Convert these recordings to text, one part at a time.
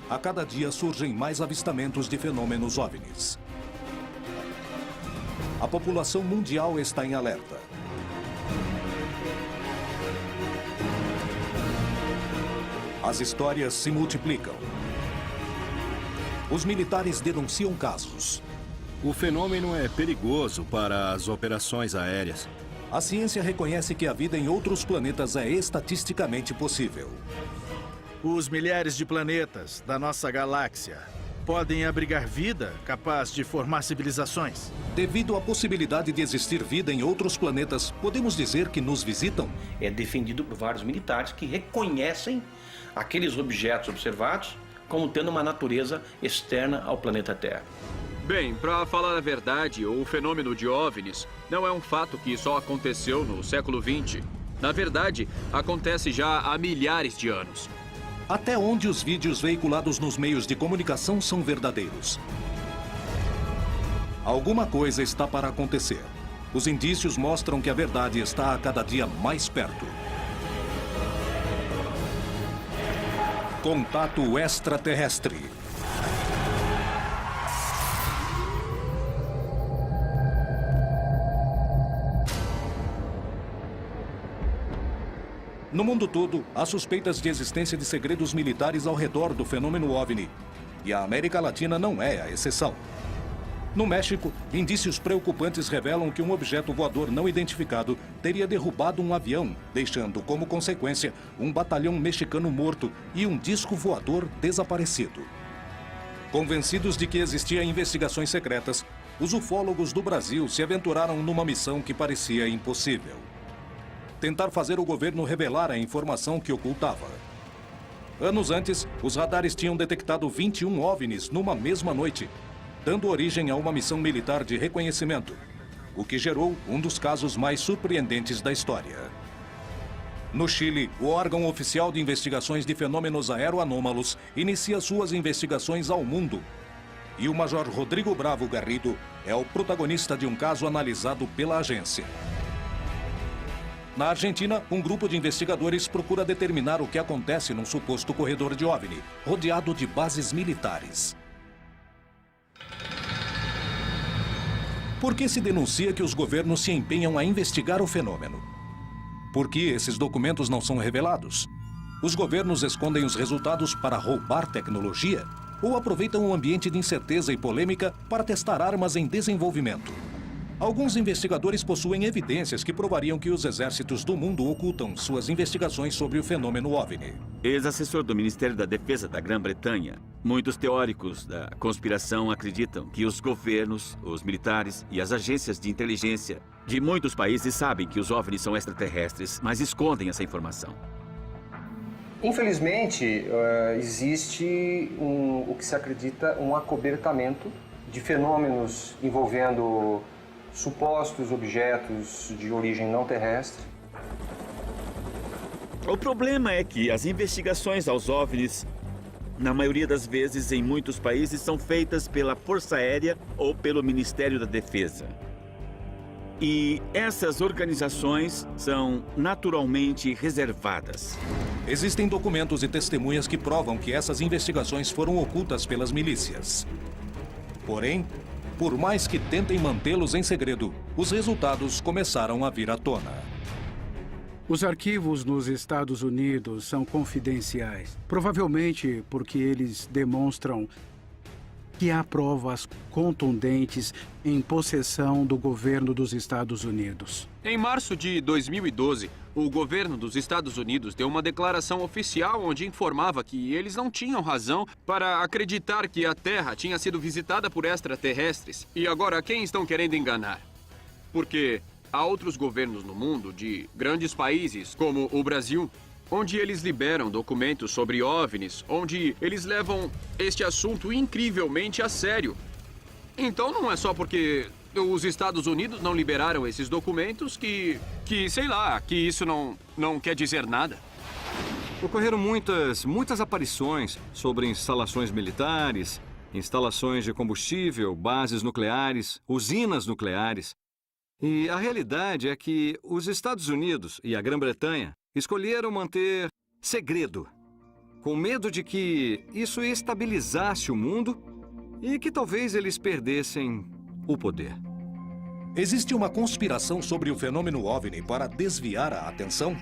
a cada dia surgem mais avistamentos de fenômenos OVNIs. A população mundial está em alerta. As histórias se multiplicam. Os militares denunciam casos. O fenômeno é perigoso para as operações aéreas. A ciência reconhece que a vida em outros planetas é estatisticamente possível. Os milhares de planetas da nossa galáxia podem abrigar vida capaz de formar civilizações. Devido à possibilidade de existir vida em outros planetas, podemos dizer que nos visitam? É defendido por vários militares que reconhecem aqueles objetos observados como tendo uma natureza externa ao planeta Terra. Bem, para falar a verdade, o fenômeno de OVNIs não é um fato que só aconteceu no século XX. Na verdade, acontece já há milhares de anos. Até onde os vídeos veiculados nos meios de comunicação são verdadeiros? Alguma coisa está para acontecer. Os indícios mostram que a verdade está a cada dia mais perto. Contato extraterrestre. No mundo todo, há suspeitas de existência de segredos militares ao redor do fenômeno OVNI. E a América Latina não é a exceção. No México, indícios preocupantes revelam que um objeto voador não identificado teria derrubado um avião, deixando como consequência um batalhão mexicano morto e um disco voador desaparecido. Convencidos de que existiam investigações secretas, os ufólogos do Brasil se aventuraram numa missão que parecia impossível: tentar fazer o governo revelar a informação que ocultava. Anos antes, os radares tinham detectado 21 OVNIs numa mesma noite, dando origem a uma missão militar de reconhecimento, o que gerou um dos casos mais surpreendentes da história. No Chile, o órgão oficial de investigações de fenômenos aeroanômalos inicia suas investigações ao mundo. E o Major Rodrigo Bravo Garrido é o protagonista de um caso analisado pela agência. Na Argentina, um grupo de investigadores procura determinar o que acontece num suposto corredor de OVNI, rodeado de bases militares. Por que se denuncia que os governos se empenham a investigar o fenômeno? Por que esses documentos não são revelados? Os governos escondem os resultados para roubar tecnologia? Ou aproveitam um ambiente de incerteza e polêmica para testar armas em desenvolvimento? Alguns investigadores possuem evidências que provariam que os exércitos do mundo ocultam suas investigações sobre o fenômeno OVNI. Ex-assessor do Ministério da Defesa da Grã-Bretanha, muitos teóricos da conspiração acreditam que os governos, os militares e as agências de inteligência de muitos países sabem que os OVNIs são extraterrestres, mas escondem essa informação. Infelizmente, existe o que se acredita um acobertamento de fenômenos envolvendo supostos objetos de origem não terrestre. O problema é que as investigações aos OVNIs, na maioria das vezes em muitos países, são feitas pela Força Aérea ou pelo Ministério da Defesa. E essas organizações são naturalmente reservadas. Existem documentos e testemunhas que provam que essas investigações foram ocultas pelas milícias. Porém, por mais que tentem mantê-los em segredo, os resultados começaram a vir à tona. Os arquivos nos Estados Unidos são confidenciais, provavelmente porque eles demonstram que há provas contundentes em possessão do governo dos Estados Unidos. Em março de 2012, o governo dos Estados Unidos deu uma declaração oficial onde informava que eles não tinham razão para acreditar que a Terra tinha sido visitada por extraterrestres. E agora, quem estão querendo enganar? Porque há outros governos no mundo, de grandes países, como o Brasil, onde eles liberam documentos sobre OVNIs, onde eles levam este assunto incrivelmente a sério. Então não é só porque os Estados Unidos não liberaram esses documentos que sei lá, que isso não quer dizer nada. Ocorreram muitas aparições sobre instalações militares, instalações de combustível, bases nucleares, usinas nucleares. E a realidade é que os Estados Unidos e a Grã-Bretanha escolheram manter segredo com medo de que isso estabilizasse o mundo e que talvez eles perdessem o poder. Existe uma conspiração sobre o fenômeno OVNI para desviar a atenção?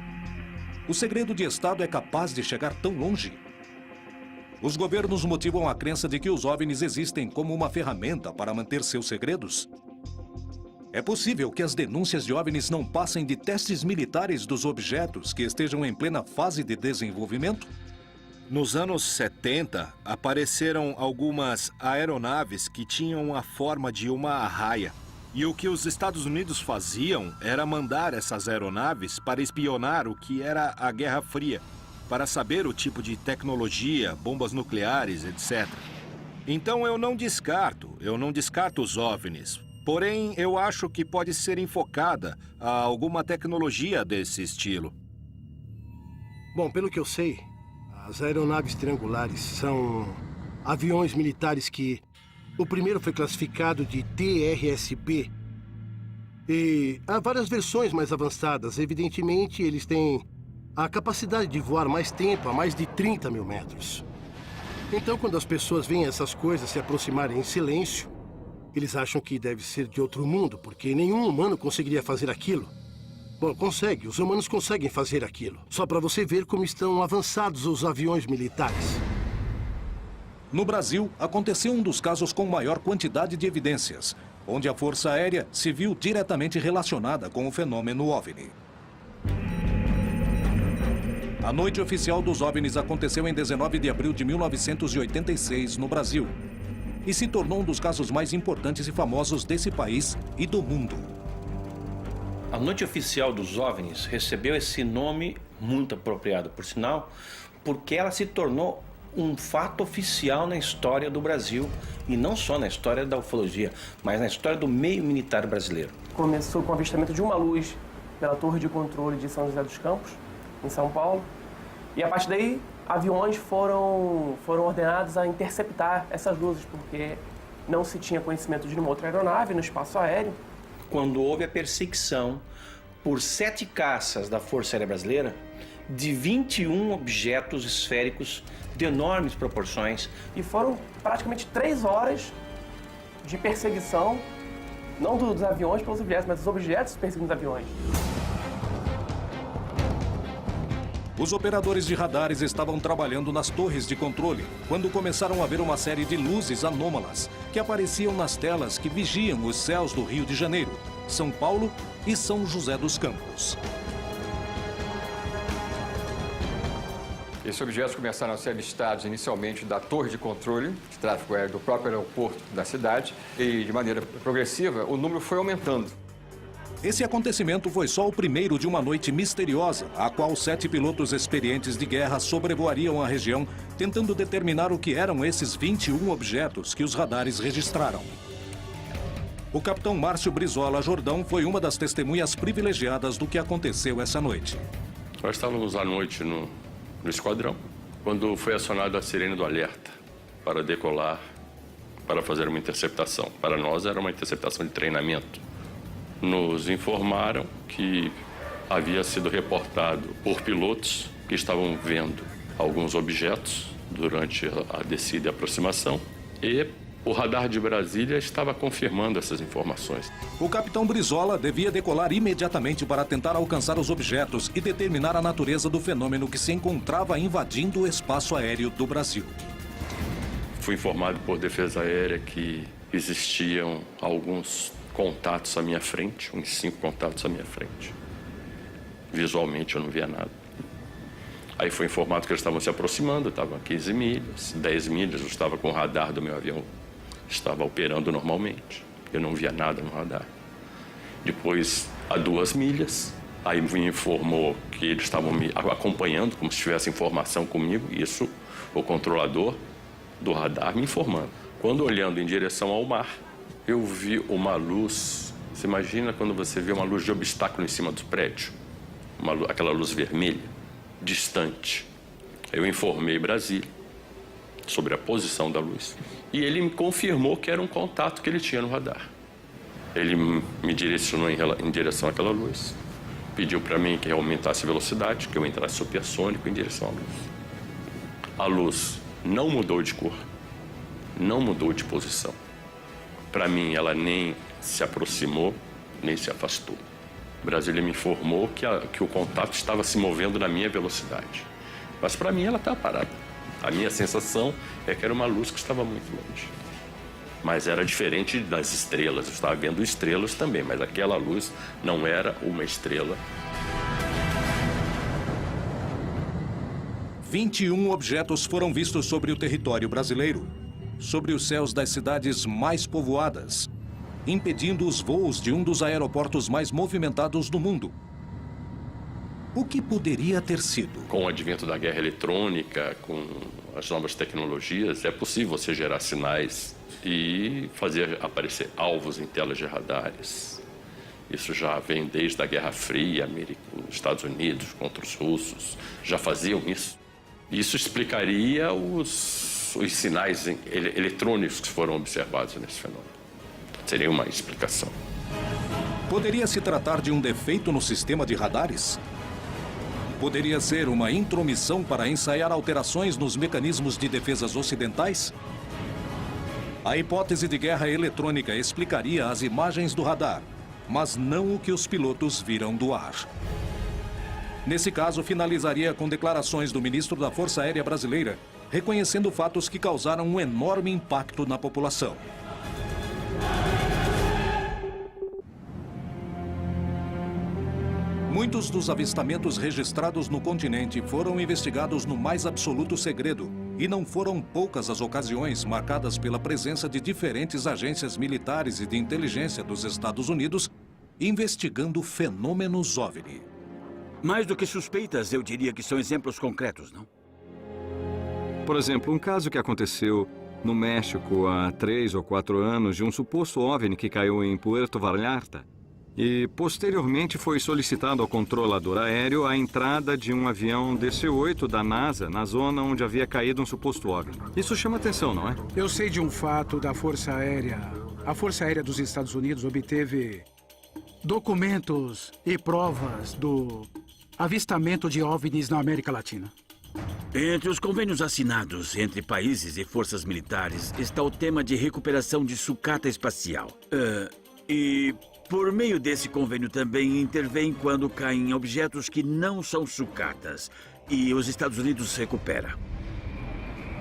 O segredo de Estado é capaz de chegar tão longe? Os governos motivam a crença de que os OVNIs existem como uma ferramenta para manter seus segredos? É possível que as denúncias de OVNIs não passem de testes militares dos objetos que estejam em plena fase de desenvolvimento? Nos anos 70, apareceram algumas aeronaves que tinham a forma de uma arraia. E o que os Estados Unidos faziam era mandar essas aeronaves para espionar o que era a Guerra Fria, para saber o tipo de tecnologia, bombas nucleares, etc. Então eu não descarto os OVNIs. Porém, eu acho que pode ser enfocada a alguma tecnologia desse estilo. Bom, pelo que eu sei, as aeronaves triangulares são aviões militares que o primeiro foi classificado de TRSB. E há várias versões mais avançadas. Evidentemente, eles têm a capacidade de voar mais tempo, a mais de 30 mil metros. Então, quando as pessoas veem essas coisas se aproximarem em silêncio, eles acham que deve ser de outro mundo, porque nenhum humano conseguiria fazer aquilo. Bom, consegue. Os humanos conseguem fazer aquilo. Só para você ver como estão avançados os aviões militares. No Brasil, aconteceu um dos casos com maior quantidade de evidências, onde a Força Aérea se viu diretamente relacionada com o fenômeno OVNI. A noite oficial dos OVNIs aconteceu em 19 de abril de 1986, no Brasil, e se tornou um dos casos mais importantes e famosos desse país e do mundo. A noite oficial dos OVNIs recebeu esse nome muito apropriado, por sinal, porque ela se tornou um fato oficial na história do Brasil, e não só na história da ufologia, mas na história do meio militar brasileiro. Começou com o avistamento de uma luz pela torre de controle de São José dos Campos, em São Paulo, e a partir daí aviões foram ordenados a interceptar essas luzes, porque não se tinha conhecimento de nenhuma outra aeronave no espaço aéreo. Quando houve a perseguição por 7 caças da Força Aérea Brasileira, de 21 objetos esféricos de enormes proporções. E foram praticamente 3 horas de perseguição, não dos aviões pelos objetos, mas dos objetos perseguindo os aviões. Os operadores de radares estavam trabalhando nas torres de controle quando começaram a ver uma série de luzes anômalas que apareciam nas telas que vigiam os céus do Rio de Janeiro, São Paulo e São José dos Campos. Esses objetos começaram a ser avistados inicialmente da torre de controle de tráfego aéreo do próprio aeroporto da cidade e, de maneira progressiva, o número foi aumentando. Esse acontecimento foi só o primeiro de uma noite misteriosa, a qual 7 pilotos experientes de guerra sobrevoariam a região, tentando determinar o que eram esses 21 objetos que os radares registraram. O capitão Márcio Brizola Jordão foi uma das testemunhas privilegiadas do que aconteceu essa noite. Nós estávamos à noite no esquadrão, quando foi acionada a sirene do alerta para decolar, para fazer uma interceptação. Para nós era uma interceptação de treinamento. Nos informaram que havia sido reportado por pilotos que estavam vendo alguns objetos durante a descida e aproximação, e o radar de Brasília estava confirmando essas informações. O capitão Brizola devia decolar imediatamente para tentar alcançar os objetos e determinar a natureza do fenômeno que se encontrava invadindo o espaço aéreo do Brasil. Fui informado por Defesa Aérea que existiam alguns contatos à minha frente, uns 5 contatos à minha frente. Visualmente eu não via nada. Aí foi informado que eles estavam se aproximando, estavam a 15 milhas, 10 milhas, eu estava com o radar do meu avião, estava operando normalmente. Eu não via nada no radar. Depois, a 2 milhas, aí me informou que eles estavam me acompanhando, como se tivesse informação comigo, isso o controlador do radar me informando. Quando olhando em direção ao mar, eu vi uma luz. Você imagina quando você vê uma luz de obstáculo em cima do prédio? Aquela luz vermelha, distante. Eu informei Brasília sobre a posição da luz e ele me confirmou que era um contato que ele tinha no radar. Ele me direcionou em direção àquela luz, pediu para mim que eu aumentasse a velocidade, que eu entrasse supersônico em direção à luz. A luz não mudou de cor, não mudou de posição. Para mim, ela nem se aproximou, nem se afastou. Brasília me informou que o contato estava se movendo na minha velocidade. Mas para mim ela estava parada. A minha sensação é que era uma luz que estava muito longe. Mas era diferente das estrelas. Eu estava vendo estrelas também, mas aquela luz não era uma estrela. 21 objetos foram vistos sobre o território brasileiro, sobre os céus das cidades mais povoadas, impedindo os voos de um dos aeroportos mais movimentados do mundo. O que poderia ter sido? Com o advento da guerra eletrônica, com as novas tecnologias, é possível você gerar sinais e fazer aparecer alvos em telas de radares. Isso já vem desde a Guerra Fria, os Estados Unidos contra os russos, já faziam isso. Isso explicaria os sinais eletrônicos que foram observados nesse fenômeno. Seria uma explicação. Poderia se tratar de um defeito no sistema de radares? Poderia ser uma intromissão para ensaiar alterações nos mecanismos de defesas ocidentais? A hipótese de guerra eletrônica explicaria as imagens do radar, mas não o que os pilotos viram do ar. Nesse caso, finalizaria com declarações do ministro da Força Aérea Brasileira, reconhecendo fatos que causaram um enorme impacto na população. Muitos dos avistamentos registrados no continente foram investigados no mais absoluto segredo, e não foram poucas as ocasiões marcadas pela presença de diferentes agências militares e de inteligência dos Estados Unidos investigando fenômenos OVNI. Mais do que suspeitas, eu diria que são exemplos concretos, não? Por exemplo, um caso que aconteceu no México há 3 ou 4 anos de um suposto OVNI que caiu em Puerto Vallarta. E, posteriormente, foi solicitado ao controlador aéreo a entrada de um avião DC-8 da NASA na zona onde havia caído um suposto OVNI. Isso chama atenção, não é? Eu sei de um fato da Força Aérea. A Força Aérea dos Estados Unidos obteve documentos e provas do avistamento de OVNIs na América Latina. Entre os convênios assinados entre países e forças militares está o tema de recuperação de sucata espacial. Por meio desse convênio também intervém quando caem objetos que não são sucatas e os Estados Unidos recupera.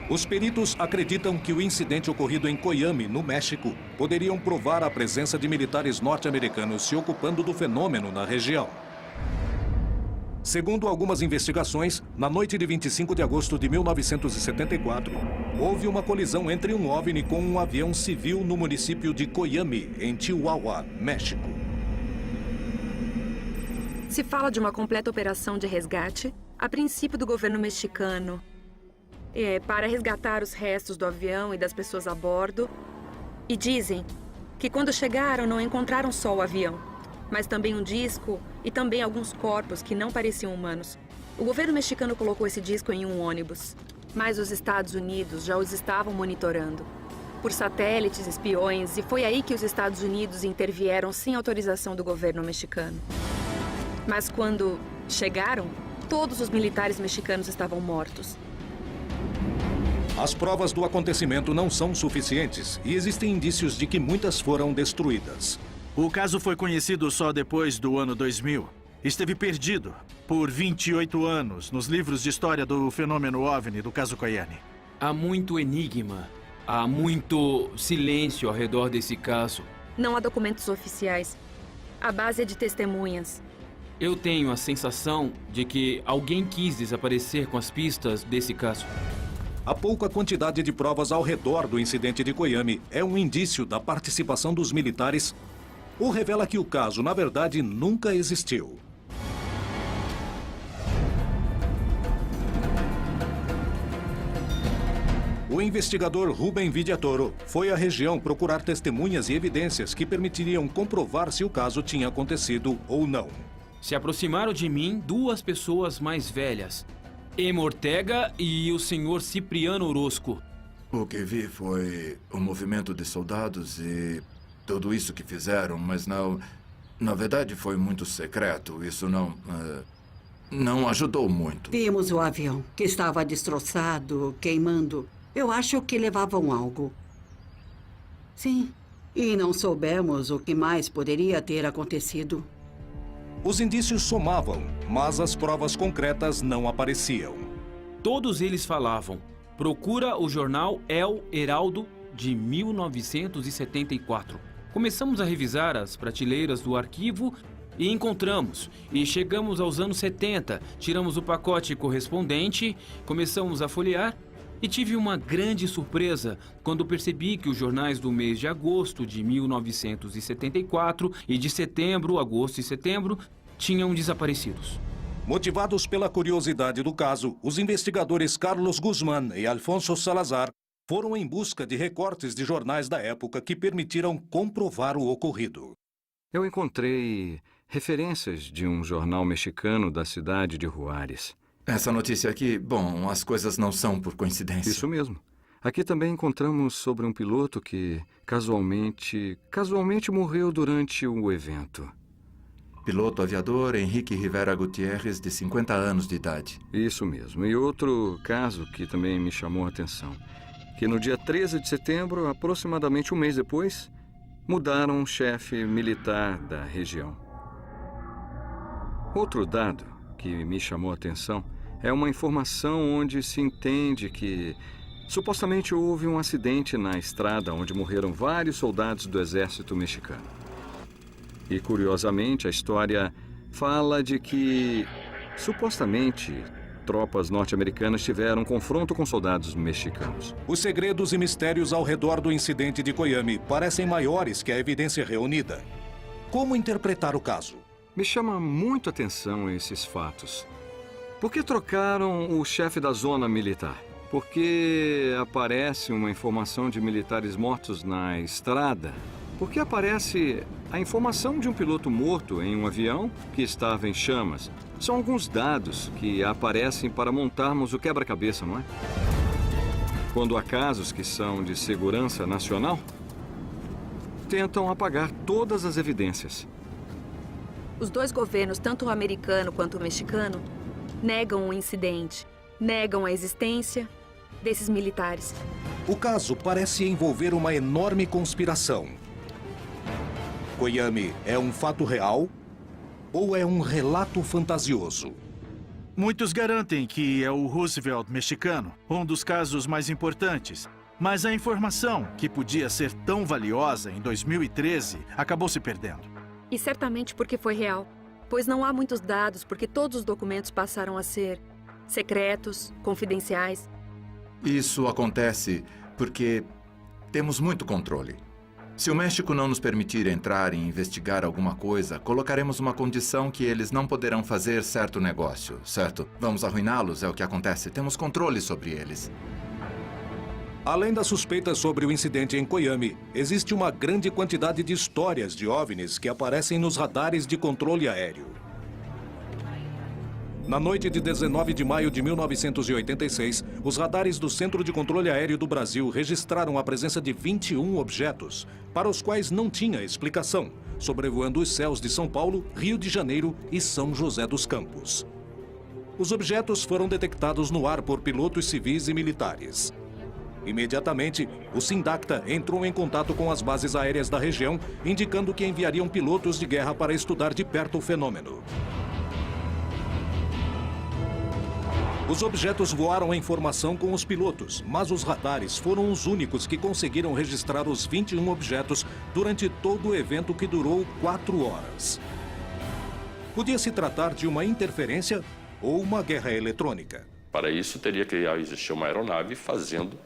Os peritos acreditam que o incidente ocorrido em Coyame, no México, poderiam provar a presença de militares norte-americanos se ocupando do fenômeno na região. Segundo algumas investigações, na noite de 25 de agosto de 1974, houve uma colisão entre um OVNI com um avião civil no município de Coyame, em Chihuahua, México. Se fala de uma completa operação de resgate, a princípio do governo mexicano, para resgatar os restos do avião e das pessoas a bordo. E dizem que quando chegaram não encontraram só o avião, mas também um disco e também alguns corpos que não pareciam humanos. O governo mexicano colocou esse disco em um ônibus, mas os Estados Unidos já os estavam monitorando por satélites, espiões, e foi aí que os Estados Unidos intervieram sem autorização do governo mexicano. Mas quando chegaram, todos os militares mexicanos estavam mortos. As provas do acontecimento não são suficientes e existem indícios de que muitas foram destruídas. O caso foi conhecido só depois do ano 2000. Esteve perdido por 28 anos nos livros de história do fenômeno OVNI do caso Coyame. Há muito enigma, há muito silêncio ao redor desse caso. Não há documentos oficiais. A base é de testemunhas. Eu tenho a sensação de que alguém quis desaparecer com as pistas desse caso. A pouca quantidade de provas ao redor do incidente de Coyame é um indício da participação dos militares ou revela que o caso, na verdade, nunca existiu. O investigador Rubem Vidiatoro foi à região procurar testemunhas e evidências que permitiriam comprovar se o caso tinha acontecido ou não. Se aproximaram de mim 2 pessoas mais velhas, Emma Ortega e o senhor Cipriano Orozco. O que vi foi um movimento de soldados e tudo isso que fizeram, mas não... Na verdade, foi muito secreto. Isso não ajudou muito. Vimos o avião, que estava destroçado, queimando. Eu acho que levavam algo. Sim. E não soubemos o que mais poderia ter acontecido. Os indícios somavam, mas as provas concretas não apareciam. Todos eles falavam: procura o jornal El Heraldo de 1974. Começamos a revisar as prateleiras do arquivo e encontramos. E chegamos aos anos 70, tiramos o pacote correspondente, começamos a folhear e tive uma grande surpresa quando percebi que os jornais do mês de agosto de 1974 e de setembro, agosto e setembro, tinham desaparecidos. Motivados pela curiosidade do caso, os investigadores Carlos Guzmán e Alfonso Salazar foram em busca de recortes de jornais da época que permitiram comprovar o ocorrido. Eu encontrei referências de um jornal mexicano da cidade de Juárez. Essa notícia aqui, bom, as coisas não são por coincidência. Isso mesmo. Aqui também encontramos sobre um piloto que casualmente morreu durante o evento. Piloto aviador Henrique Rivera Gutierrez, de 50 anos de idade. Isso mesmo. E outro caso que também me chamou a atenção, que no dia 13 de setembro, aproximadamente um mês depois, mudaram um chefe militar da região. Outro dado que me chamou a atenção é uma informação onde se entende que supostamente houve um acidente na estrada onde morreram vários soldados do exército mexicano. E, curiosamente, a história fala de que, supostamente, tropas norte-americanas tiveram um confronto com soldados mexicanos. Os segredos e mistérios ao redor do incidente de Coyame parecem maiores que a evidência reunida. Como interpretar o caso? Me chama muito a atenção esses fatos. Por que trocaram o chefe da zona militar? Por que aparece uma informação de militares mortos na estrada? Por que aparece a informação de um piloto morto em um avião que estava em chamas? São alguns dados que aparecem para montarmos o quebra-cabeça, não é? Quando há casos que são de segurança nacional, tentam apagar todas as evidências. Os dois governos, tanto o americano quanto o mexicano, negam o incidente, negam a existência desses militares. O caso parece envolver uma enorme conspiração. Coyame é um fato real ou é um relato fantasioso? Muitos garantem que é o Roosevelt mexicano, um dos casos mais importantes. Mas a informação, que podia ser tão valiosa em 2013, acabou se perdendo. E certamente porque foi real, pois não há muitos dados porque todos os documentos passaram a ser secretos, confidenciais. Isso acontece porque temos muito controle. Se o México não nos permitir entrar e investigar alguma coisa, colocaremos uma condição que eles não poderão fazer certo negócio, certo? Vamos arruiná-los, é o que acontece. Temos controle sobre eles. Além das suspeitas sobre o incidente em Coyame, existe uma grande quantidade de histórias de OVNIs que aparecem nos radares de controle aéreo. Na noite de 19 de maio de 1986, os radares do Centro de Controle Aéreo do Brasil registraram a presença de 21 objetos, para os quais não tinha explicação, sobrevoando os céus de São Paulo, Rio de Janeiro e São José dos Campos. Os objetos foram detectados no ar por pilotos civis e militares. Imediatamente, o Sindacta entrou em contato com as bases aéreas da região, indicando que enviariam pilotos de guerra para estudar de perto o fenômeno. Os objetos voaram em formação com os pilotos, mas os radares foram os únicos que conseguiram registrar os 21 objetos durante todo o evento, que durou 4 horas. Podia se tratar de uma interferência ou uma guerra eletrônica. Para isso, teria que existir uma aeronave fazendo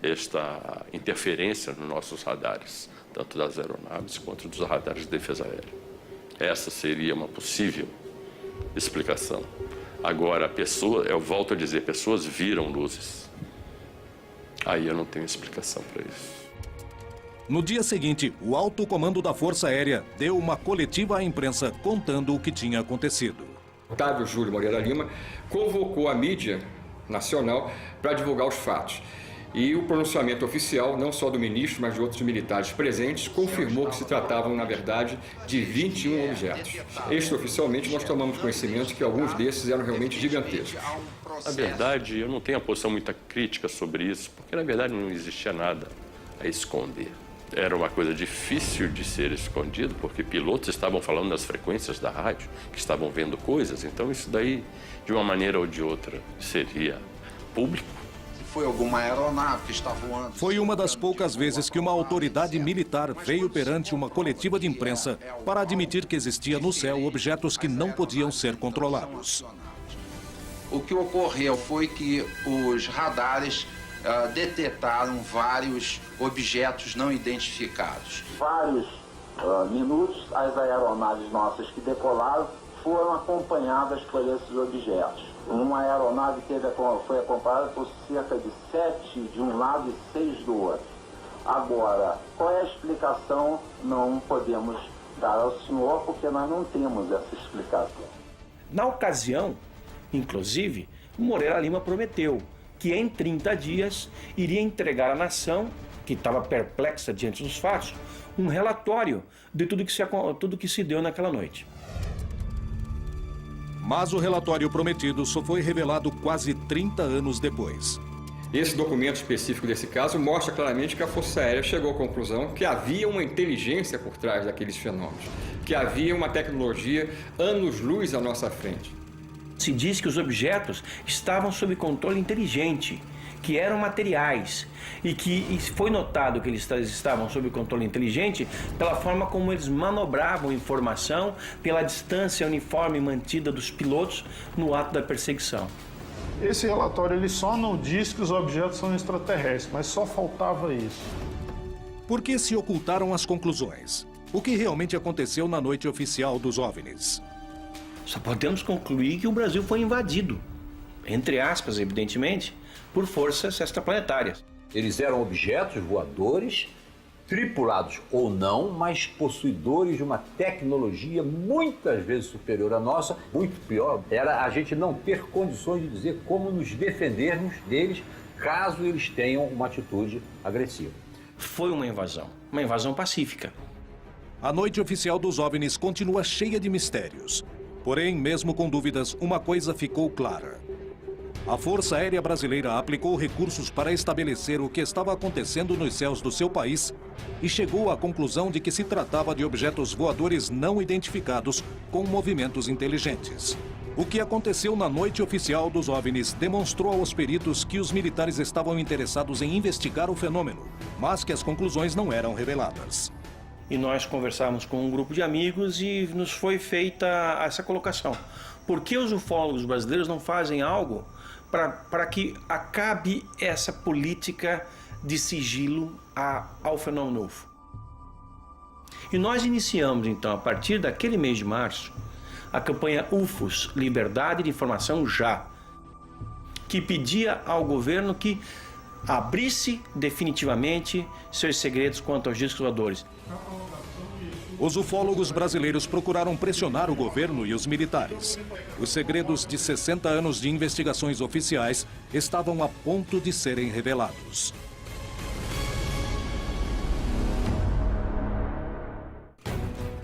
esta interferência nos nossos radares, tanto das aeronaves quanto dos radares de defesa aérea. Essa seria uma possível explicação. Agora, eu volto a dizer, pessoas viram luzes. Aí eu não tenho explicação para isso. No dia seguinte, o alto comando da Força Aérea deu uma coletiva à imprensa contando o que tinha acontecido. Otávio Júlio Moreira Lima convocou a mídia nacional para divulgar os fatos. E o pronunciamento oficial, não só do ministro, mas de outros militares presentes, confirmou que se tratavam, na verdade, de 21 objetos. Extraoficialmente, nós tomamos conhecimento que alguns desses eram realmente gigantescos. Na verdade, eu não tenho uma posição muito crítica sobre isso, porque, na verdade, não existia nada a esconder. Era uma coisa difícil de ser escondido, porque pilotos estavam falando nas frequências da rádio, que estavam vendo coisas, então isso daí, de uma maneira ou de outra, seria público. Foi alguma aeronave que está voando. Foi uma das poucas vezes que uma autoridade militar veio perante uma coletiva de imprensa para admitir que existia no céu objetos que não podiam ser controlados. O que ocorreu foi que os radares detectaram vários objetos não identificados. Vários minutos, as aeronaves nossas que decolaram foram acompanhadas por esses objetos. Uma aeronave foi acompanhada por cerca de 7 de um lado e 6 do outro. Agora, qual é a explicação? Não podemos dar ao senhor, porque nós não temos essa explicação. Na ocasião, inclusive, o Moreira Lima prometeu que em 30 dias iria entregar à nação, que estava perplexa diante dos fatos, um relatório de tudo que se deu naquela noite. Mas o relatório prometido só foi revelado quase 30 anos depois. Esse documento específico desse caso mostra claramente que a Força Aérea chegou à conclusão que havia uma inteligência por trás daqueles fenômenos, que havia uma tecnologia anos-luz à nossa frente. Se diz que os objetos estavam sob controle inteligente, que eram materiais, e foi notado que eles estavam sob controle inteligente pela forma como eles manobravam informação, pela distância uniforme mantida dos pilotos no ato da perseguição. Esse relatório ele só não diz que os objetos são extraterrestres, mas só faltava isso. Por que se ocultaram as conclusões? O que realmente aconteceu na noite oficial dos OVNIs? Só podemos concluir que o Brasil foi invadido, entre aspas, evidentemente, por forças extraplanetárias. Eles eram objetos voadores, tripulados ou não, mas possuidores de uma tecnologia muitas vezes superior à nossa. Muito pior era a gente não ter condições de dizer como nos defendermos deles caso eles tenham uma atitude agressiva. Foi uma invasão pacífica. A noite oficial dos OVNIs continua cheia de mistérios. Porém, mesmo com dúvidas, uma coisa ficou clara. A Força Aérea Brasileira aplicou recursos para estabelecer o que estava acontecendo nos céus do seu país e chegou à conclusão de que se tratava de objetos voadores não identificados com movimentos inteligentes. O que aconteceu na noite oficial dos OVNIs demonstrou aos peritos que os militares estavam interessados em investigar o fenômeno, mas que as conclusões não eram reveladas. E nós conversamos com um grupo de amigos e nos foi feita essa colocação. Por que os ufólogos brasileiros não fazem algo para que acabe essa política de sigilo ao fenômeno UFO? E nós iniciamos, então, a partir daquele mês de março, a campanha UFOS, Liberdade de Informação Já, que pedia ao governo que abrisse definitivamente seus segredos quanto aos discos voadores. Os ufólogos brasileiros procuraram pressionar o governo e os militares. Os segredos de 60 anos de investigações oficiais estavam a ponto de serem revelados.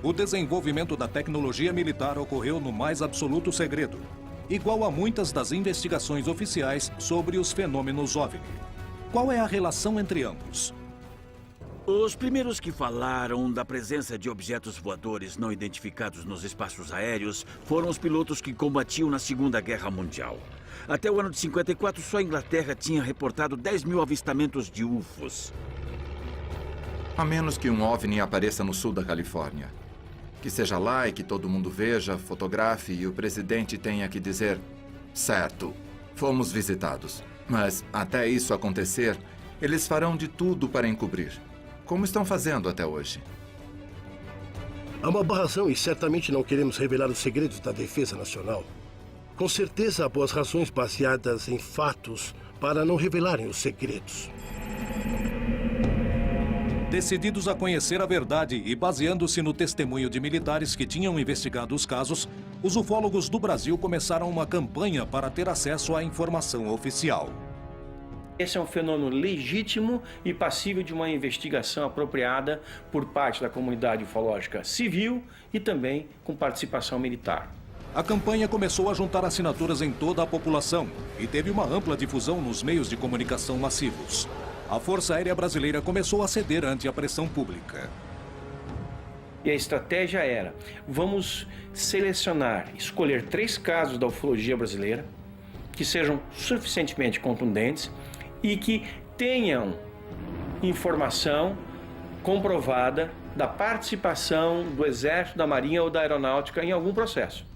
O desenvolvimento da tecnologia militar ocorreu no mais absoluto segredo, igual a muitas das investigações oficiais sobre os fenômenos OVNI. Qual é a relação entre ambos? Os primeiros que falaram da presença de objetos voadores não identificados nos espaços aéreos foram os pilotos que combatiam na Segunda Guerra Mundial. Até o ano de 54, só a Inglaterra tinha reportado 10 mil avistamentos de UFOs. A menos que um OVNI apareça no sul da Califórnia. Que seja lá e que todo mundo veja, fotografe e o presidente tenha que dizer: certo, fomos visitados. Mas até isso acontecer, eles farão de tudo para encobrir. Como estão fazendo até hoje? Há uma boa razão e certamente não queremos revelar os segredos da defesa nacional. Com certeza há boas razões baseadas em fatos para não revelarem os segredos. Decididos a conhecer a verdade e baseando-se no testemunho de militares que tinham investigado os casos, os ufólogos do Brasil começaram uma campanha para ter acesso à informação oficial. Esse é um fenômeno legítimo e passível de uma investigação apropriada por parte da comunidade ufológica civil e também com participação militar. A campanha começou a juntar assinaturas em toda a população e teve uma ampla difusão nos meios de comunicação massivos. A Força Aérea Brasileira começou a ceder ante a pressão pública. E a estratégia era, vamos selecionar, escolher 3 casos da ufologia brasileira que sejam suficientemente contundentes e que tenham informação comprovada da participação do Exército, da Marinha ou da Aeronáutica em algum processo.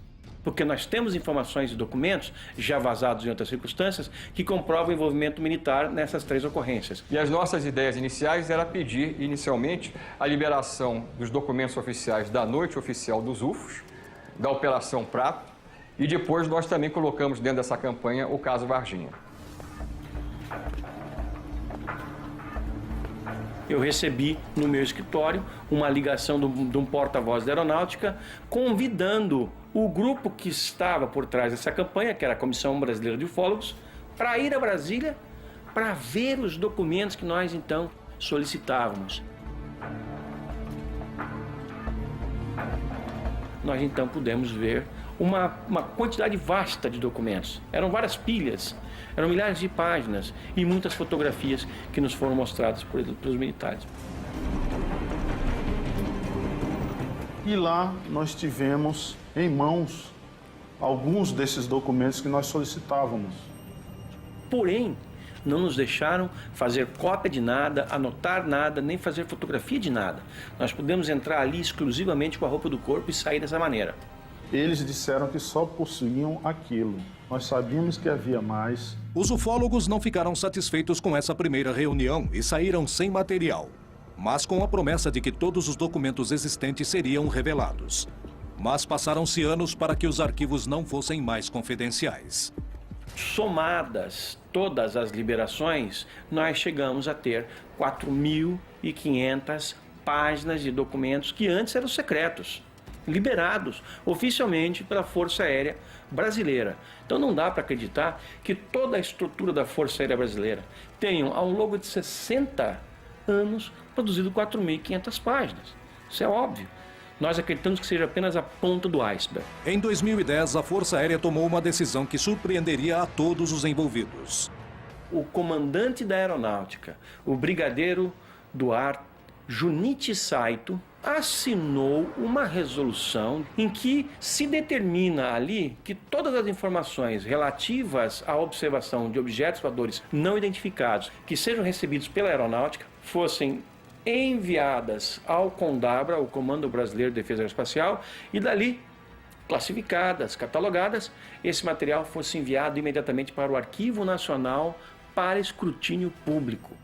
Porque nós temos informações e documentos, já vazados em outras circunstâncias, que comprovam o envolvimento militar nessas 3 ocorrências. E as nossas ideias iniciais era pedir, inicialmente, a liberação dos documentos oficiais da Noite Oficial dos UFOs, da Operação Prato, e depois nós também colocamos dentro dessa campanha o caso Varginha. Eu recebi no meu escritório uma ligação de um porta-voz da Aeronáutica convidando o grupo que estava por trás dessa campanha, que era a Comissão Brasileira de Ufólogos, para ir a Brasília para ver os documentos que nós então solicitávamos. Nós então pudemos ver uma quantidade vasta de documentos. Eram várias pilhas, eram milhares de páginas e muitas fotografias que nos foram mostradas pelos militares. E lá nós tivemos em mãos alguns desses documentos que nós solicitávamos. Porém, não nos deixaram fazer cópia de nada, anotar nada, nem fazer fotografia de nada. Nós pudemos entrar ali exclusivamente com a roupa do corpo e sair dessa maneira. Eles disseram que só possuíam aquilo. Nós sabíamos que havia mais. Os ufólogos não ficaram satisfeitos com essa primeira reunião e saíram sem material, mas com a promessa de que todos os documentos existentes seriam revelados. Mas passaram-se anos para que os arquivos não fossem mais confidenciais. Somadas todas as liberações, nós chegamos a ter 4.500 páginas de documentos que antes eram secretos, liberados oficialmente pela Força Aérea Brasileira. Então não dá para acreditar que toda a estrutura da Força Aérea Brasileira tenha, ao longo de 60 anos, produzido 4.500 páginas. Isso é óbvio. Nós acreditamos que seja apenas a ponta do iceberg. Em 2010, a Força Aérea tomou uma decisão que surpreenderia a todos os envolvidos. O comandante da Aeronáutica, o brigadeiro do ar Junichi Saito, assinou uma resolução em que se determina ali que todas as informações relativas à observação de objetos voadores não identificados que sejam recebidos pela Aeronáutica fossem enviadas ao CONDABRA, o Comando Brasileiro de Defesa Aeroespacial, e dali, classificadas, catalogadas, esse material fosse enviado imediatamente para o Arquivo Nacional para escrutínio público.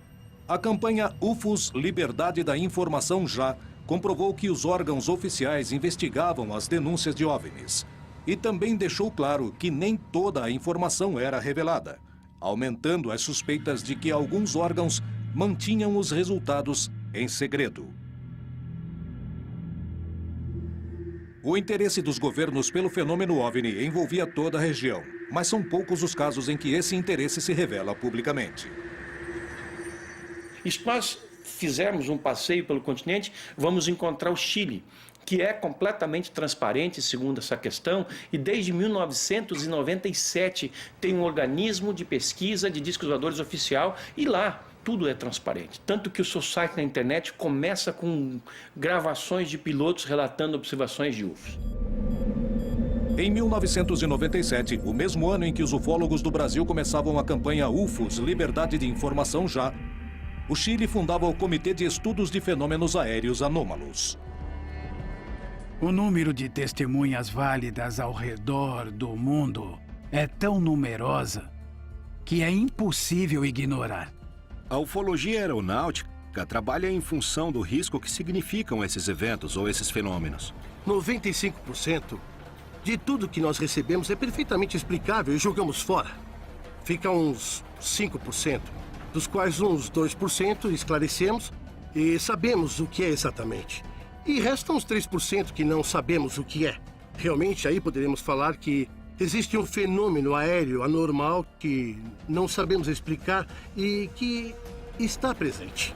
A campanha UFOS Liberdade da Informação Já comprovou que os órgãos oficiais investigavam as denúncias de OVNIs e também deixou claro que nem toda a informação era revelada, aumentando as suspeitas de que alguns órgãos mantinham os resultados em segredo. O interesse dos governos pelo fenômeno OVNI envolvia toda a região, mas são poucos os casos em que esse interesse se revela publicamente. E se nós fizermos um passeio pelo continente, vamos encontrar o Chile, que é completamente transparente, segundo essa questão, e desde 1997 tem um organismo de pesquisa de discos voadores oficial, e lá tudo é transparente. Tanto que o seu site na internet começa com gravações de pilotos relatando observações de UFOs. Em 1997, o mesmo ano em que os ufólogos do Brasil começavam a campanha UFOS Liberdade de Informação Já, o Chile fundava o Comitê de Estudos de Fenômenos Aéreos Anômalos. O número de testemunhas válidas ao redor do mundo é tão numerosa que é impossível ignorar. A ufologia aeronáutica trabalha em função do risco que significam esses eventos ou esses fenômenos. 95% de tudo que nós recebemos é perfeitamente explicável e jogamos fora. Fica uns 5%, dos quais uns 2% esclarecemos e sabemos o que é exatamente. E restam uns 3% que não sabemos o que é. Realmente, aí poderíamos falar que existe um fenômeno aéreo anormal que não sabemos explicar e que está presente.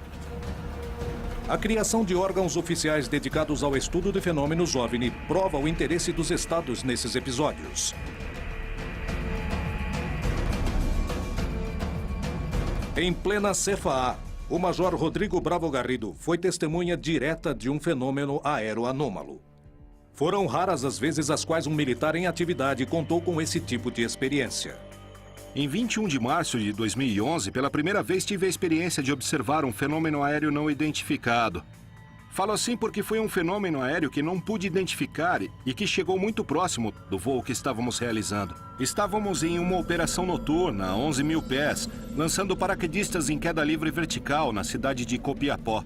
A criação de órgãos oficiais dedicados ao estudo de fenômenos OVNI prova o interesse dos estados nesses episódios. Em plena CFA, o Major Rodrigo Bravo Garrido foi testemunha direta de um fenômeno aéreo anômalo. Foram raras as vezes as quais um militar em atividade contou com esse tipo de experiência. Em 21 de março de 2011, pela primeira vez tive a experiência de observar um fenômeno aéreo não identificado. Falo assim porque foi um fenômeno aéreo que não pude identificar e que chegou muito próximo do voo que estávamos realizando. Estávamos em uma operação noturna a 11 mil pés, lançando paraquedistas em queda livre vertical na cidade de Copiapó.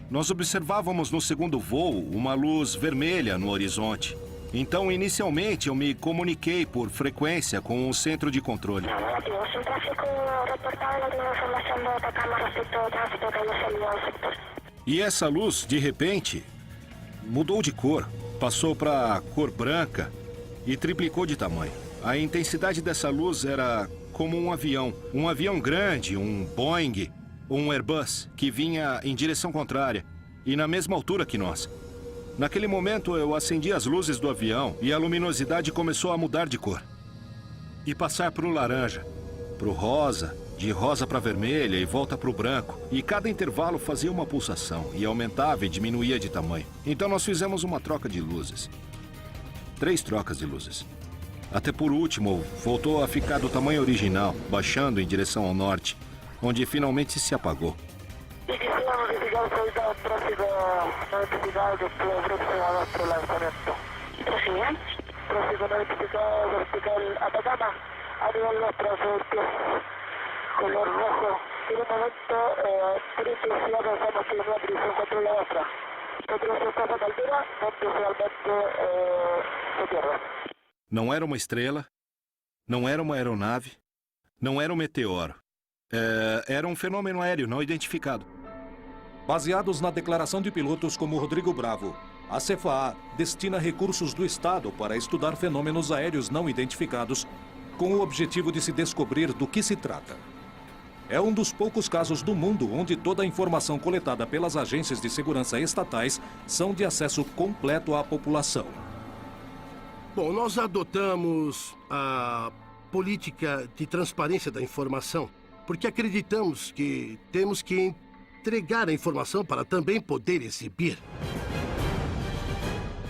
Nós observávamos no segundo voo uma luz vermelha no horizonte. Então, inicialmente, eu me comuniquei por frequência com o centro de controle. E essa luz, de repente, mudou de cor. Passou para cor branca e triplicou de tamanho. A intensidade dessa luz era como um avião grande, um Boeing, um Airbus, que vinha em direção contrária e na mesma altura que nós. Naquele momento, eu acendi as luzes do avião e a luminosidade começou a mudar de cor. E passar para o laranja, para o rosa, de rosa para vermelha e volta para o branco. E cada intervalo fazia uma pulsação e aumentava e diminuía de tamanho. Então nós fizemos uma troca de luzes. 3 trocas de luzes. Até por último, voltou a ficar do tamanho original, baixando em direção ao norte, onde finalmente se apagou. Color rojo. En un momento, triple C avanzamos que la dirección contra la otra. Nosotros estamos a altura, donde realmente se pierde. Não era uma estrela, não era uma aeronave, não era um meteoro. Era um fenômeno aéreo não identificado. Baseados na declaração de pilotos como Rodrigo Bravo, a CFA destina recursos do Estado para estudar fenômenos aéreos não identificados, com o objetivo de se descobrir do que se trata. É um dos poucos casos do mundo onde toda a informação coletada pelas agências de segurança estatais são de acesso completo à população. Bom, nós adotamos a política de transparência da informação porque acreditamos que temos que entregar a informação para também poder exibir.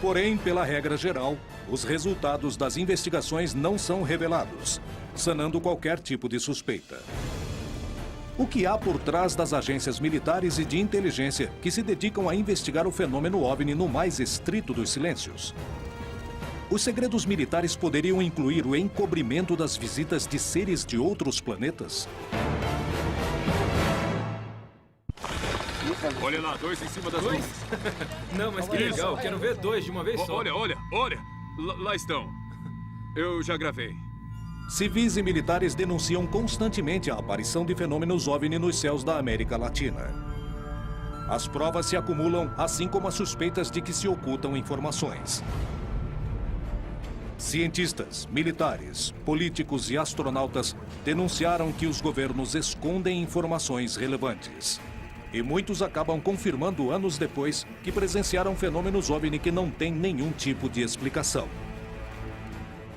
Porém, pela regra geral, os resultados das investigações não são revelados, sanando qualquer tipo de suspeita. O que há por trás das agências militares e de inteligência que se dedicam a investigar o fenômeno OVNI no mais estrito dos silêncios? Os segredos militares poderiam incluir o encobrimento das visitas de seres de outros planetas? Olha lá, 2 em cima das nuvens. Não, mas que legal, quero ver 2 de uma vez só. Olha. Lá estão. Eu já gravei. Civis e militares denunciam constantemente a aparição de fenômenos OVNI nos céus da América Latina. As provas se acumulam, assim como as suspeitas de que se ocultam informações. Cientistas, militares, políticos e astronautas denunciaram que os governos escondem informações relevantes. E muitos acabam confirmando anos depois que presenciaram fenômenos OVNI que não têm nenhum tipo de explicação.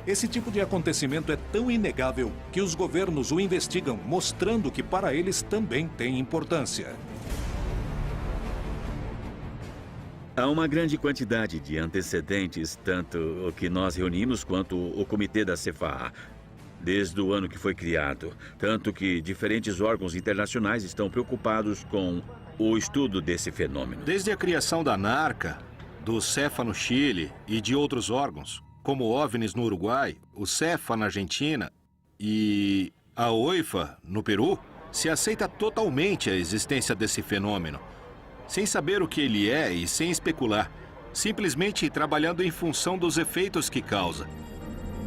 Esse tipo de acontecimento é tão inegável que os governos o investigam, mostrando que para eles também tem importância. Há uma grande quantidade de antecedentes, tanto o que nós reunimos quanto o comitê da CFA, desde o ano que foi criado. Tanto que diferentes órgãos internacionais estão preocupados com o estudo desse fenômeno. Desde a criação da NARCA, do CEFA no Chile e de outros órgãos, como o OVNIs no Uruguai, o CEFA na Argentina e a OIFA no Peru, se aceita totalmente a existência desse fenômeno, sem saber o que ele é e sem especular, simplesmente trabalhando em função dos efeitos que causa.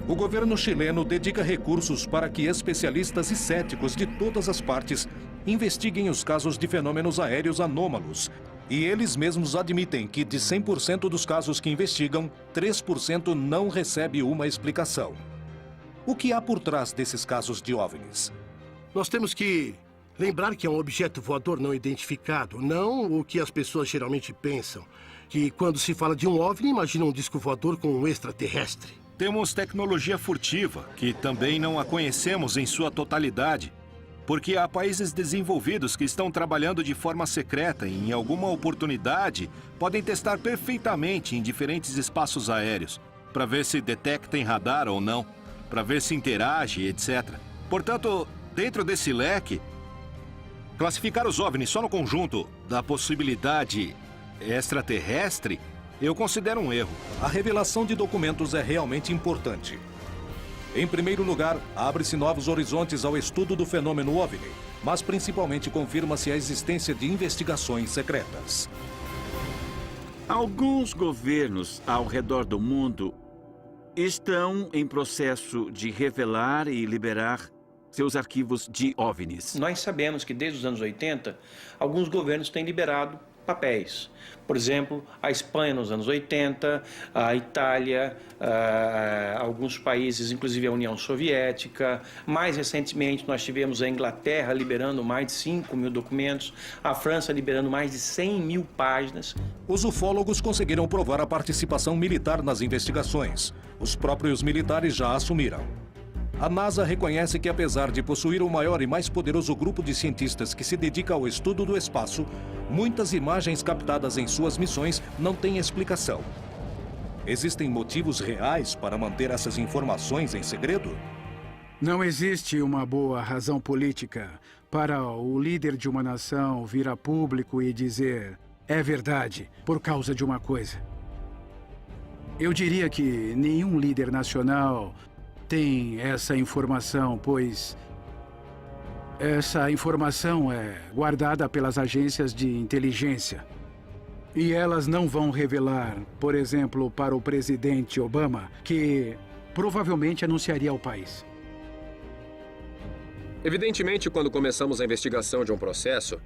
O governo chileno dedica recursos para que especialistas e céticos de todas as partes investiguem os casos de fenômenos aéreos anômalos. E eles mesmos admitem que de 100% dos casos que investigam, 3% não recebe uma explicação. O que há por trás desses casos de OVNIs? Nós temos que lembrar que é um objeto voador não identificado, não o que as pessoas geralmente pensam. Que quando se fala de um OVNI, imaginam um disco voador com um extraterrestre. Temos tecnologia furtiva, que também não a conhecemos em sua totalidade, porque há países desenvolvidos que estão trabalhando de forma secreta e, em alguma oportunidade, podem testar perfeitamente em diferentes espaços aéreos, para ver se detecta em radar ou não, para ver se interage, etc. Portanto, dentro desse leque, classificar os OVNIs só no conjunto da possibilidade extraterrestre, eu considero um erro. A revelação de documentos é realmente importante. Em primeiro lugar, abre-se novos horizontes ao estudo do fenômeno OVNI, mas principalmente confirma-se a existência de investigações secretas. Alguns governos ao redor do mundo estão em processo de revelar e liberar seus arquivos de OVNIs. Nós sabemos que desde os anos 80, alguns governos têm liberado papéis. Por exemplo, a Espanha nos anos 80, a Itália, alguns países, inclusive a União Soviética. Mais recentemente, nós tivemos a Inglaterra liberando mais de 5 mil documentos, a França liberando mais de 100 mil páginas. Os ufólogos conseguiram provar a participação militar nas investigações. Os próprios militares já assumiram. A NASA reconhece que, apesar de possuir o maior e mais poderoso grupo de cientistas que se dedica ao estudo do espaço, muitas imagens captadas em suas missões não têm explicação. Existem motivos reais para manter essas informações em segredo? Não existe uma boa razão política para o líder de uma nação vir a público e dizer é verdade por causa de uma coisa. Eu diria que nenhum líder nacional tem essa informação, pois essa informação é guardada pelas agências de inteligência. E elas não vão revelar, por exemplo, para o presidente Obama, que provavelmente anunciaria ao país. Evidentemente, quando começamos a investigação de um processo,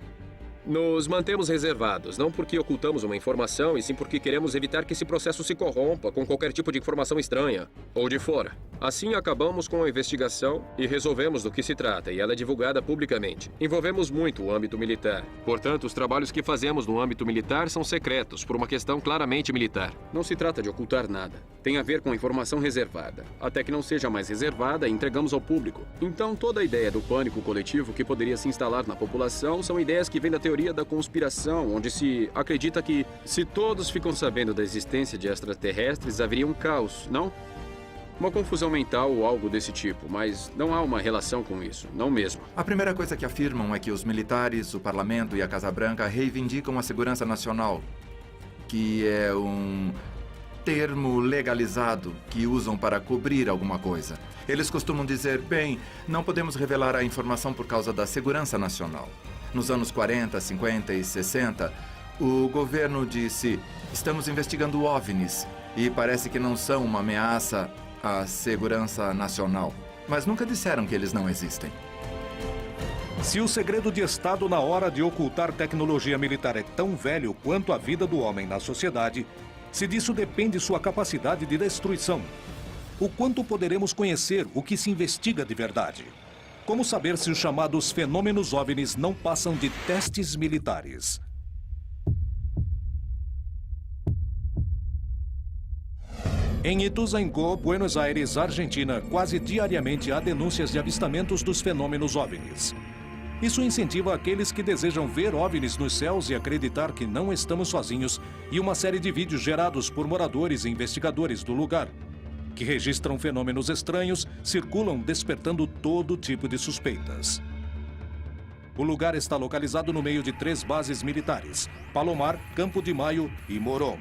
nos mantemos reservados, não porque ocultamos uma informação, e sim porque queremos evitar que esse processo se corrompa com qualquer tipo de informação estranha ou de fora. Assim, acabamos com a investigação e resolvemos do que se trata, e ela é divulgada publicamente. Envolvemos muito o âmbito militar. Portanto, os trabalhos que fazemos no âmbito militar são secretos, por uma questão claramente militar. Não se trata de ocultar nada. Tem a ver com informação reservada. Até que não seja mais reservada, entregamos ao público. Então, toda a ideia do pânico coletivo que poderia se instalar na população são ideias que vêm da teoria da conspiração, onde se acredita que, se todos ficam sabendo da existência de extraterrestres, haveria um caos, não? Uma confusão mental ou algo desse tipo, mas não há uma relação com isso, não mesmo. A primeira coisa que afirmam é que os militares, o Parlamento e a Casa Branca reivindicam a segurança nacional, que é um termo legalizado que usam para cobrir alguma coisa. Eles costumam dizer, bem, não podemos revelar a informação por causa da segurança nacional. Nos anos 40, 50 e 60, o governo disse, estamos investigando OVNIs e parece que não são uma ameaça à segurança nacional. Mas nunca disseram que eles não existem. Se o segredo de Estado na hora de ocultar tecnologia militar é tão velho quanto a vida do homem na sociedade, se disso depende sua capacidade de destruição, o quanto poderemos conhecer o que se investiga de verdade? Como saber se os chamados fenômenos OVNIs não passam de testes militares? Em Ituzaingó, Buenos Aires, Argentina, quase diariamente há denúncias de avistamentos dos fenômenos OVNIs. Isso incentiva aqueles que desejam ver OVNIs nos céus e acreditar que não estamos sozinhos, e uma série de vídeos gerados por moradores e investigadores do lugar, que registram fenômenos estranhos, circulam despertando todo tipo de suspeitas. O lugar está localizado no meio de 3 bases militares: Palomar, Campo de Maio e Morón.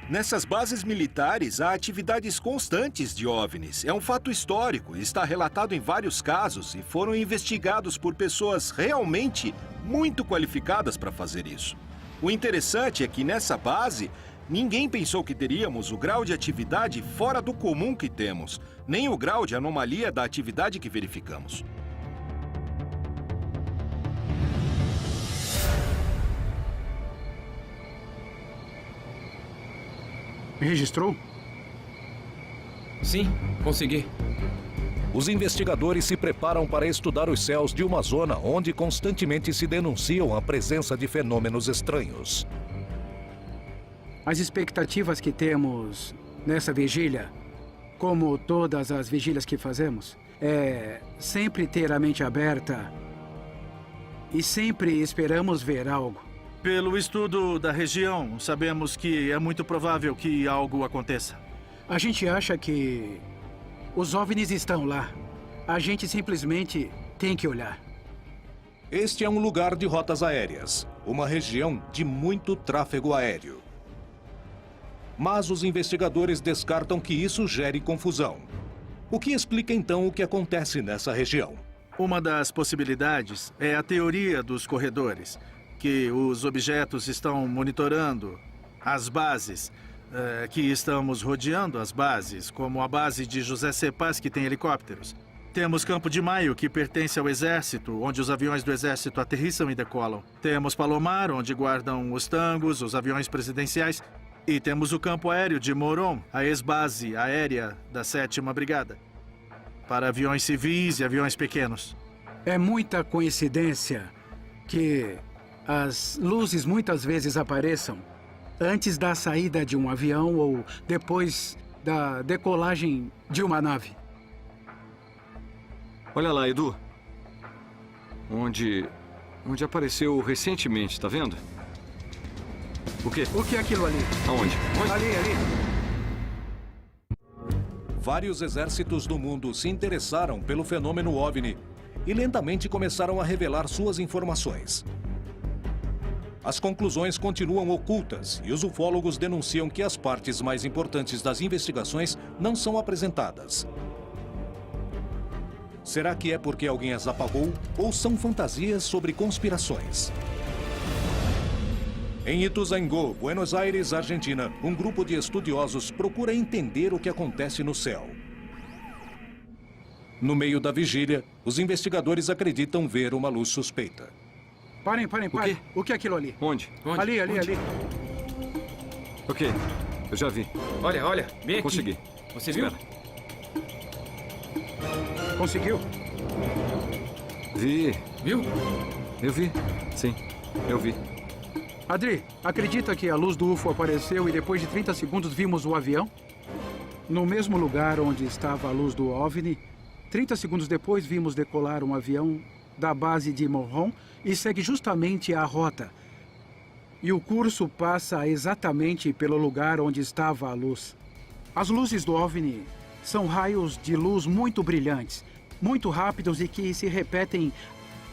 Nessas bases militares, há atividades constantes de OVNIs. É um fato histórico, está relatado em vários casos e foram investigados por pessoas realmente muito qualificadas para fazer isso. O interessante é que nessa base, ninguém pensou que teríamos o grau de atividade fora do comum que temos, nem o grau de anomalia da atividade que verificamos. Registrou? Sim, consegui. Os investigadores se preparam para estudar os céus de uma zona onde constantemente se denunciam a presença de fenômenos estranhos. As expectativas que temos nessa vigília, como todas as vigílias que fazemos, é sempre ter a mente aberta e sempre esperamos ver algo. Pelo estudo da região, sabemos que é muito provável que algo aconteça. A gente acha que os OVNIs estão lá. A gente simplesmente tem que olhar. Este é um lugar de rotas aéreas, uma região de muito tráfego aéreo. Mas os investigadores descartam que isso gere confusão. O que explica então o que acontece nessa região? Uma das possibilidades é a teoria dos corredores, que os objetos estão monitorando as bases, que estamos rodeando as bases, como a base de José C. Paz, que tem helicópteros. Temos Campo de Maio, que pertence ao Exército, onde os aviões do Exército aterrissam e decolam. Temos Palomar, onde guardam os tangos, os aviões presidenciais. E temos o campo aéreo de Moron, a ex-base aérea da 7ª Brigada, para aviões civis e aviões pequenos. É muita coincidência que as luzes muitas vezes apareçam antes da saída de um avião ou depois da decolagem de uma nave. Olha lá, Edu. Onde apareceu recentemente, tá vendo? O quê? O que é aquilo ali? Aonde? Ali. Vários exércitos do mundo se interessaram pelo fenômeno OVNI e lentamente começaram a revelar suas informações. As conclusões continuam ocultas e os ufólogos denunciam que as partes mais importantes das investigações não são apresentadas. Será que é porque alguém as apagou ou são fantasias sobre conspirações? Em Ituzaingó, Buenos Aires, Argentina, um grupo de estudiosos procura entender o que acontece no céu. No meio da vigília, os investigadores acreditam ver uma luz suspeita. Parem. O que é aquilo ali? Onde? Ali. O quê? Eu já vi. Olha, bem aqui. Consegui. Você viu? Conseguiu? Vi. Viu? Eu vi. Sim, eu vi. Adri, acredita que a luz do UFO apareceu e depois de 30 segundos vimos o avião? No mesmo lugar onde estava a luz do OVNI, 30 segundos depois vimos decolar um avião da base de Moron e segue justamente a rota. E o curso passa exatamente pelo lugar onde estava a luz. As luzes do OVNI são raios de luz muito brilhantes, muito rápidos e que se repetem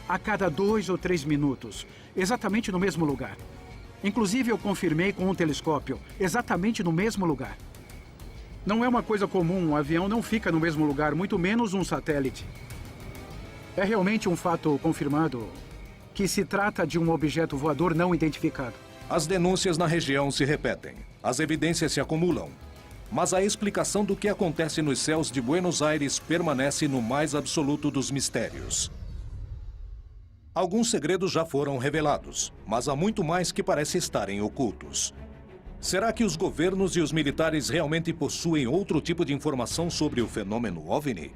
a cada 2 ou 3 minutos, exatamente no mesmo lugar. Inclusive, eu confirmei com um telescópio, exatamente no mesmo lugar. Não é uma coisa comum, um avião não fica no mesmo lugar, muito menos um satélite. É realmente um fato confirmado que se trata de um objeto voador não identificado. As denúncias na região se repetem, as evidências se acumulam. Mas a explicação do que acontece nos céus de Buenos Aires permanece no mais absoluto dos mistérios. Alguns segredos já foram revelados, mas há muito mais que parece estarem ocultos. Será que os governos e os militares realmente possuem outro tipo de informação sobre o fenômeno OVNI?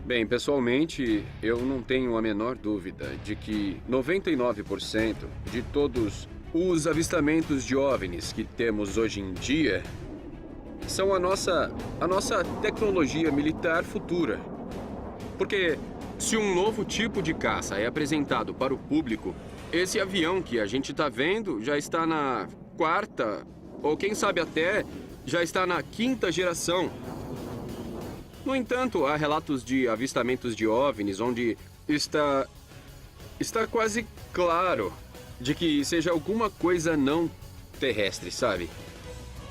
Bem, pessoalmente, eu não tenho a menor dúvida de que 99% de todos os avistamentos de OVNIs que temos hoje em dia são a nossa tecnologia militar futura. Porque se um novo tipo de caça é apresentado para o público, esse avião que a gente está vendo já está na 4ª, ou quem sabe até já está na 5ª geração. No entanto, há relatos de avistamentos de OVNIs onde está quase claro de que seja alguma coisa não terrestre, sabe?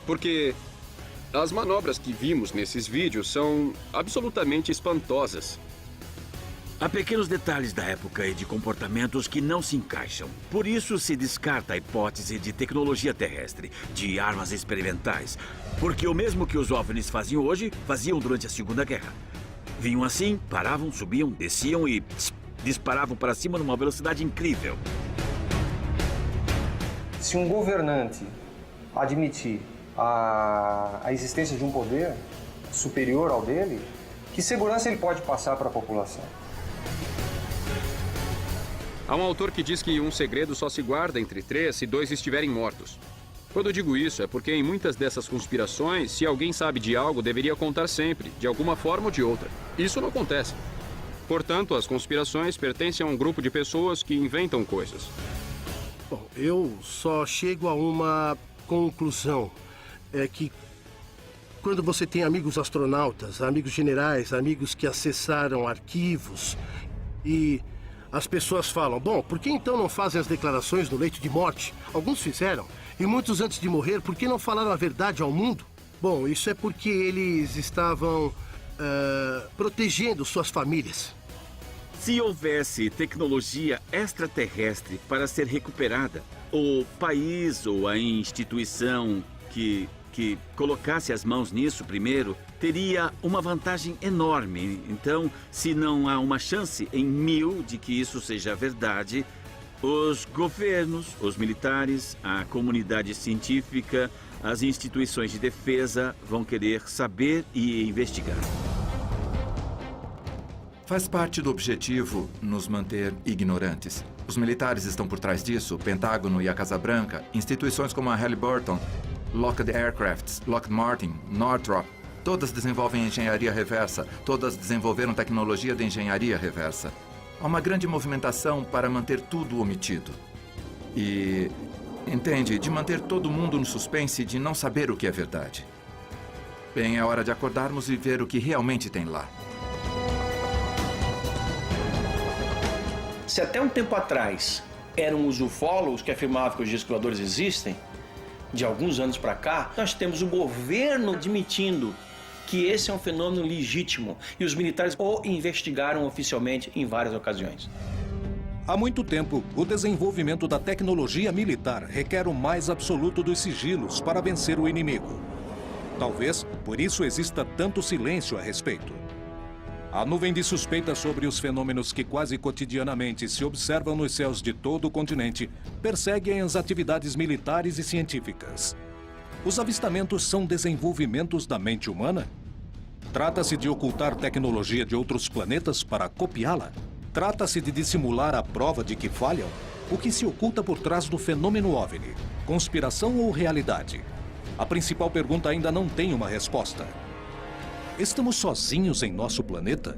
Porque as manobras que vimos nesses vídeos são absolutamente espantosas. Há pequenos detalhes da época e de comportamentos que não se encaixam. Por isso se descarta a hipótese de tecnologia terrestre, de armas experimentais. Porque o mesmo que os OVNIs faziam hoje, faziam durante a Segunda Guerra. Vinham assim, paravam, subiam, desciam e disparavam para cima numa velocidade incrível. Se um governante admitir a existência de um poder superior ao dele, que segurança ele pode passar para a população? Há um autor que diz que um segredo só se guarda entre 3 se 2 estiverem mortos. Quando eu digo isso, é porque em muitas dessas conspirações, se alguém sabe de algo, deveria contar sempre, de alguma forma ou de outra. Isso não acontece. Portanto, as conspirações pertencem a um grupo de pessoas que inventam coisas. Bom, eu só chego a uma conclusão. É que quando você tem amigos astronautas, amigos generais, amigos que acessaram arquivos e as pessoas falam, bom, por que então não fazem as declarações no leito de morte? Alguns fizeram. E muitos antes de morrer, por que não falaram a verdade ao mundo? Bom, isso é porque eles estavam protegendo suas famílias. Se houvesse tecnologia extraterrestre para ser recuperada, o país ou a instituição que colocasse as mãos nisso primeiro teria uma vantagem enorme. Então, se não há uma chance em 1000 de que isso seja verdade, os governos, os militares, a comunidade científica, as instituições de defesa vão querer saber e investigar. Faz parte do objetivo nos manter ignorantes. Os militares estão por trás disso, o Pentágono e a Casa Branca, instituições como a Halliburton, Lockheed Aircraft, Lockheed Martin, Northrop, todas desenvolvem engenharia reversa, todas desenvolveram tecnologia de engenharia reversa. Há uma grande movimentação para manter tudo omitido. E, entende, de manter todo mundo no suspense de não saber o que é verdade. Bem, é hora de acordarmos e ver o que realmente tem lá. Se até um tempo atrás eram os ufólogos que afirmavam que os discos voadores existem, de alguns anos para cá, nós temos o governo admitindo que esse é um fenômeno legítimo e os militares o investigaram oficialmente em várias ocasiões. Há muito tempo, o desenvolvimento da tecnologia militar requer o mais absoluto dos sigilos para vencer o inimigo. Talvez por isso exista tanto silêncio a respeito. A nuvem de suspeitas sobre os fenômenos que quase cotidianamente se observam nos céus de todo o continente perseguem as atividades militares e científicas. Os avistamentos são desenvolvimentos da mente humana? Trata-se de ocultar tecnologia de outros planetas para copiá-la? Trata-se de dissimular a prova de que falham? O que se oculta por trás do fenômeno OVNI? Conspiração ou realidade? A principal pergunta ainda não tem uma resposta. Estamos sozinhos em nosso planeta?